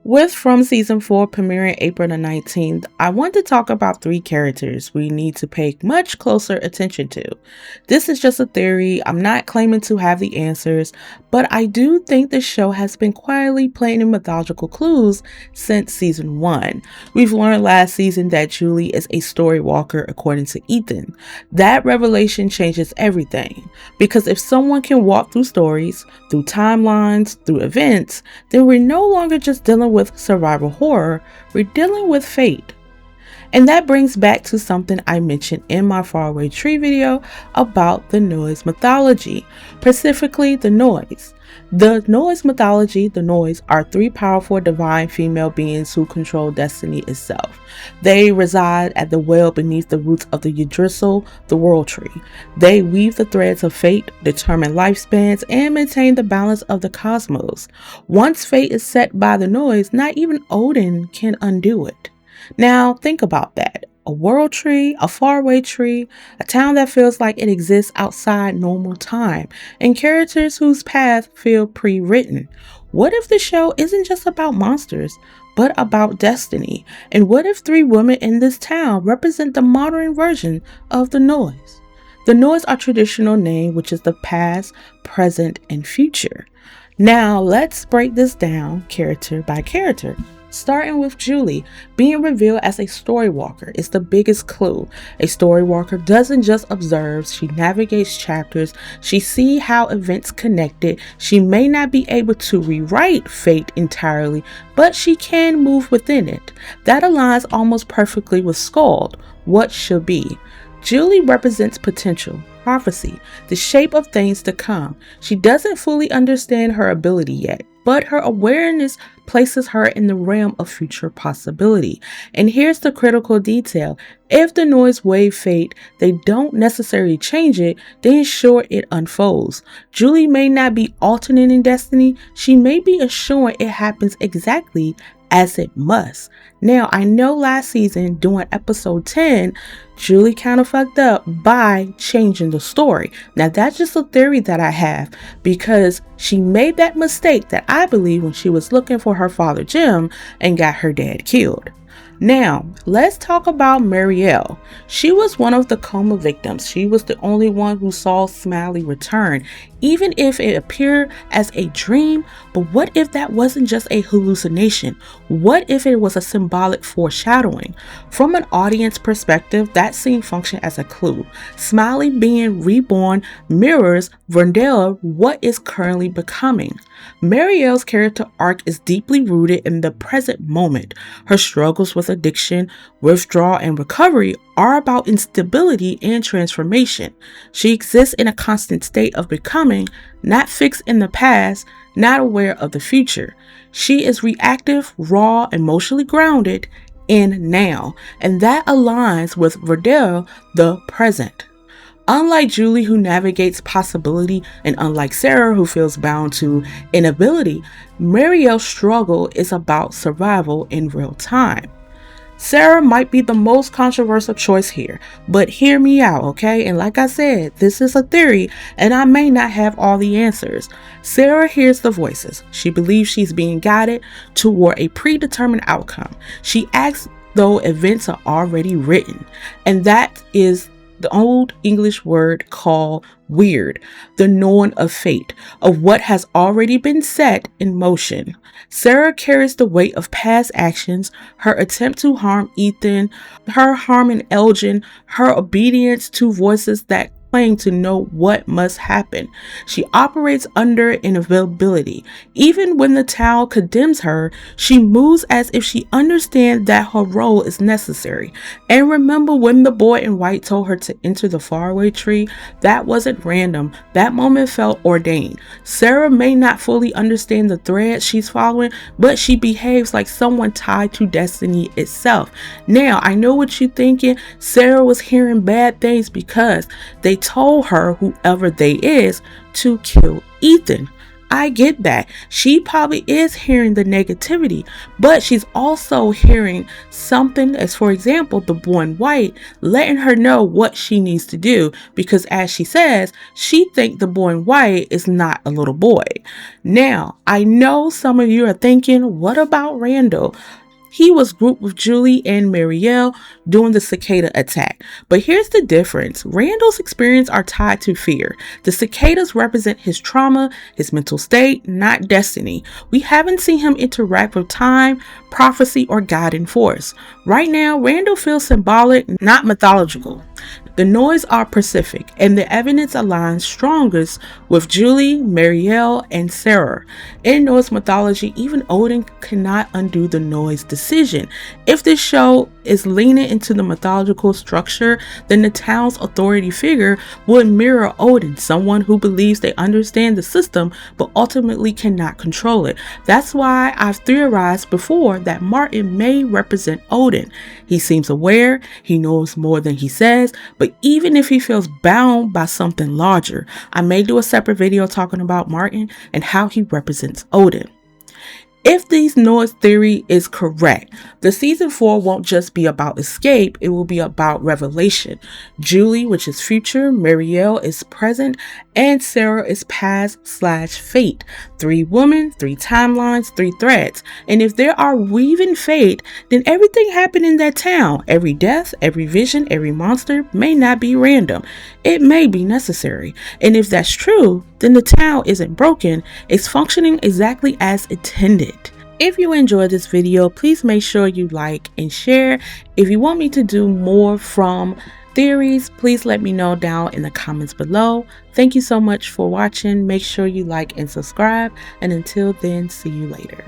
With From Season 4 premiering April the 19th, I want to talk about three characters we need to pay much closer attention to. This is just a theory, I'm not claiming to have the answers, but I do think the show has been quietly planting mythological clues since Season 1. We've learned last season that Julie is a story walker according to Ethan. That revelation changes everything, because if someone can walk through stories, through timelines, through events, then we're no longer just dealing with survival horror, we're dealing with fate. And that brings back to something I mentioned in my Faraway Tree video about the Norse mythology, specifically the Norse. The Norse mythology, the Norse, are three powerful divine female beings who control destiny itself. They reside at the well beneath the roots of the Yggdrasil, the world tree. They weave the threads of fate, determine lifespans, and maintain the balance of the cosmos. Once fate is set by the Norse, not even Odin can undo it. Now think about that. A world tree, a faraway tree, a town that feels like it exists outside normal time, and characters whose paths feel pre-written. What if the show isn't just about monsters, but about destiny? And what if three women in this town represent the modern version of the Norse? The Norse are traditional name, which is the past, present, and future. Now let's break this down character by character. Starting with Julie, being revealed as a story walker is the biggest clue. A story walker doesn't just observe, she navigates chapters, she sees how events connected. She may not be able to rewrite fate entirely, but she can move within it. That aligns almost perfectly with Skald, what should be. Julie represents potential, prophecy, the shape of things to come. She doesn't fully understand her ability yet, but her awareness places her in the realm of future possibility. And here's the critical detail. If the Norse wave fate, they don't necessarily change it, then sure it unfolds. Julie may not be alternating destiny, she may be assuring it happens exactly as it must. Now, I know last season during episode 10, Julie kind of fucked up by changing the story. Now, that's just a theory that I have, because she made that mistake that I believe when she was looking for her father Jim and got her dad killed. Now, let's talk about Marielle. She was one of the coma victims. She was the only one who saw Smiley return, even if it appeared as a dream. But what if that wasn't just a hallucination? What if it was a symbolic foreshadowing? From an audience perspective, that scene functioned as a clue. Smiley being reborn mirrors Vendela, what is currently becoming. Marielle's character arc is deeply rooted in the present moment. Her struggles with addiction, withdrawal, and recovery are about instability and transformation. She exists in a constant state of becoming, not fixed in the past, not aware of the future. She is reactive, raw, emotionally grounded in now, and that aligns with Verdell, the present. Unlike Julie, who navigates possibility, and unlike Sara, who feels bound to inability, Marielle's struggle is about survival in real time. Sara might be the most controversial choice here, but hear me out, okay? And like I said, this is a theory, and I may not have all the answers. Sara hears the voices. She believes she's being guided toward a predetermined outcome. She acts though events are already written, and that is the old English word called weird, the known of fate, of what has already been set in motion. Sara carries the weight of past actions, her attempt to harm Ethan, her harming Elgin, her obedience to voices that claim to know what must happen. She operates under inevitability. Even when the town condemns her, she moves as if she understands that her role is necessary. And remember when the boy in white told her to enter the faraway tree? That wasn't random. That moment felt ordained. Sara may not fully understand the thread she's following, but she behaves like someone tied to destiny itself. Now, I know what you're thinking. Sara was hearing bad things because they told her, whoever they is, to kill Ethan. I get that. She probably is hearing the negativity, but she's also hearing something as, for example, the boy in white letting her know what she needs to do, because as she says, she thinks the boy in white is not a little boy. Now, I know some of you are thinking, what about Randall? He was grouped with Julie and Marielle during the cicada attack. But here's the difference. Randall's experiences are tied to fear. The cicadas represent his trauma, his mental state, not destiny. We haven't seen him interact with time, prophecy, or guiding force. Right now, Randall feels symbolic, not mythological. The Norse are Pacific, and the evidence aligns strongest with Julie, Marielle, and Sara. In Norse mythology, even Odin cannot undo the Norse decision. If this show is leaning into the mythological structure, then the town's authority figure would mirror Odin, someone who believes they understand the system but ultimately cannot control it. That's why I've theorized before that Martin may represent Odin. He seems aware, he knows more than he says, but even if he feels bound by something larger, I may do a separate video talking about Martin and how he represents Odin. If this Norse theory is correct, the season 4 won't just be about escape, it will be about revelation. Julie, which is future, Marielle is present, and Sara is past/fate. 3 women, 3 timelines, 3 threads. And if there are weaving fate, then everything happened in that town. Every death, every vision, every monster may not be random. It may be necessary. And if that's true, then the town isn't broken, it's functioning exactly as intended. If you enjoyed this video, please make sure you like and share. If you want me to do more from theories, please let me know down in the comments below. Thank you so much for watching. Make sure you like and subscribe. And until then, see you later.